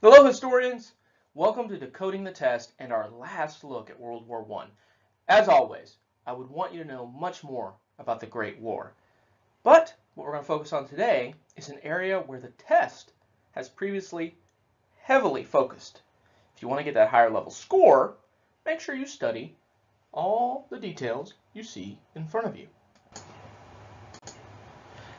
Hello historians, welcome to Decoding the Test and our last look at World War I. As always, I would want you to know much more about the Great War. But what we're going to focus on today is an area where the test has previously heavily focused. If you want to get that higher level score, make sure you study all the details you see in front of you.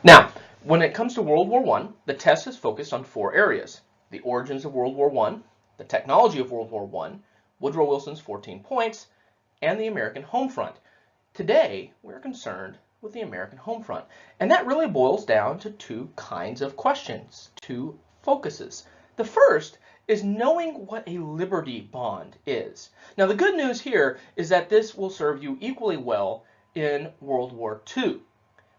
Now, when it comes to World War I, the test is focused on four areas: the origins of World War I, the technology of World War I, Woodrow Wilson's 14 points, and the American home front. Today, we're concerned with the American home front, and that really boils down to two kinds of questions, two focuses. The first is knowing what a Liberty Bond is. Now, the good news here is that this will serve you equally well in World War II.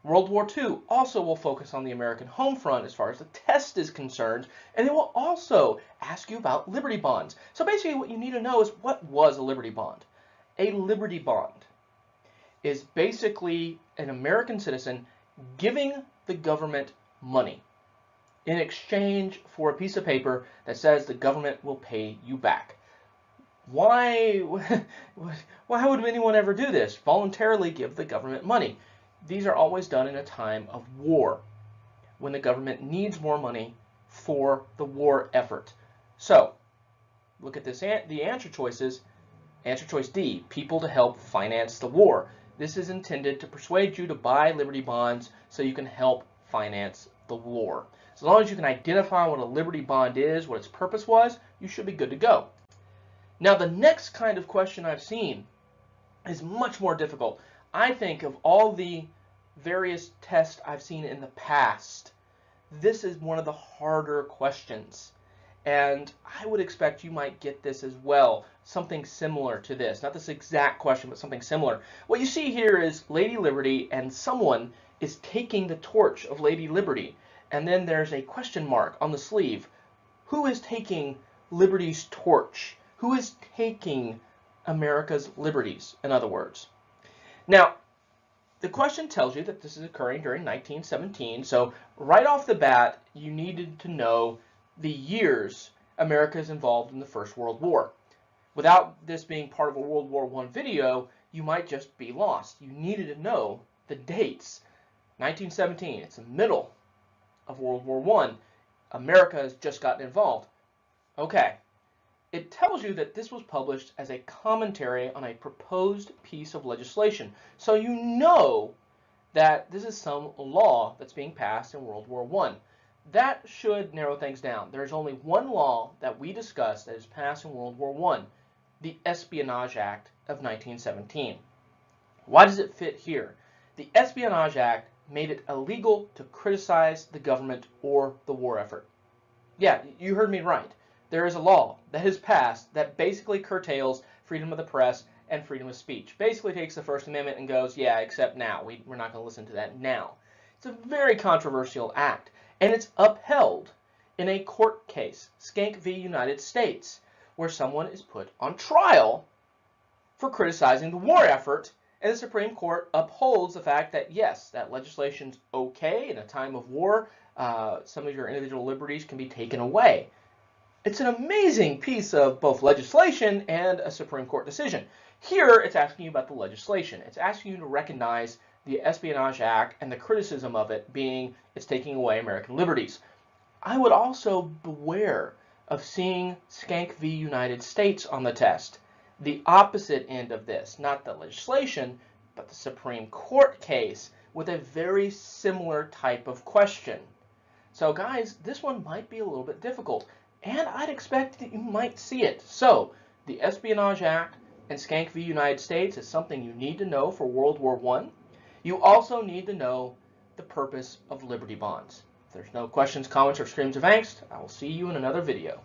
World War II also will focus on the American home front as far as the test is concerned, and it will also ask you about Liberty Bonds. So basically what you need to know is, what was a Liberty Bond? A Liberty Bond is basically an American citizen giving the government money in exchange for a piece of paper that says the government will pay you back. Why would anyone ever do this? Voluntarily give the government money. These are always done in a time of war, when the government needs more money for the war effort. So, look at this. The answer choices. Answer choice D, people to help finance the war. This is intended to persuade you to buy Liberty Bonds so you can help finance the war. As long as you can identify what a Liberty Bond is, what its purpose was, you should be good to go. Now, the next kind of question I've seen is much more difficult. I think of all the various tests I've seen in the past, this is one of the harder questions. And I would expect you might get this as well, something similar to this. Not this exact question, but something similar. What you see here is Lady Liberty, and someone is taking the torch of Lady Liberty. And then there's a question mark on the sleeve. Who is taking Liberty's torch? Who is taking America's liberties, in other words? Now, the question tells you that this is occurring during 1917, so right off the bat, you needed to know the years America is involved in the First World War. Without this being part of a World War I video, you might just be lost. You needed to know the dates. 1917, it's the middle of World War I. America has just gotten involved. Okay. It tells you that this was published as a commentary on a proposed piece of legislation. So you know that this is some law that's being passed in World War I. That should narrow things down. There's only one law that we discussed that is passed in World War I, the Espionage Act of 1917. Why does it fit here? The Espionage Act made it illegal to criticize the government or the war effort. Yeah, you heard me right. There is a law that is passed that basically curtails freedom of the press and freedom of speech. Basically takes the First Amendment and goes, yeah, except now. We're not going to listen to that now. It's a very controversial act, and it's upheld in a court case, Skank v. United States, where someone is put on trial for criticizing the war effort, and the Supreme Court upholds the fact that, yes, that legislation's okay in a time of war. Some of your individual liberties can be taken away. It's an amazing piece of both legislation and a Supreme Court decision. Here, it's asking you about the legislation. It's asking you to recognize the Espionage Act and the criticism of it being it's taking away American liberties. I would also beware of seeing Skank v. United States on the test. The opposite end of this, not the legislation, but the Supreme Court case with a very similar type of question. So guys, this one might be a little bit difficult. And I'd expect that you might see it. So, the Espionage Act and Skank v. United States is something you need to know for World War I. You also need to know the purpose of Liberty Bonds. If there's no questions, comments, or screams of angst, I will see you in another video.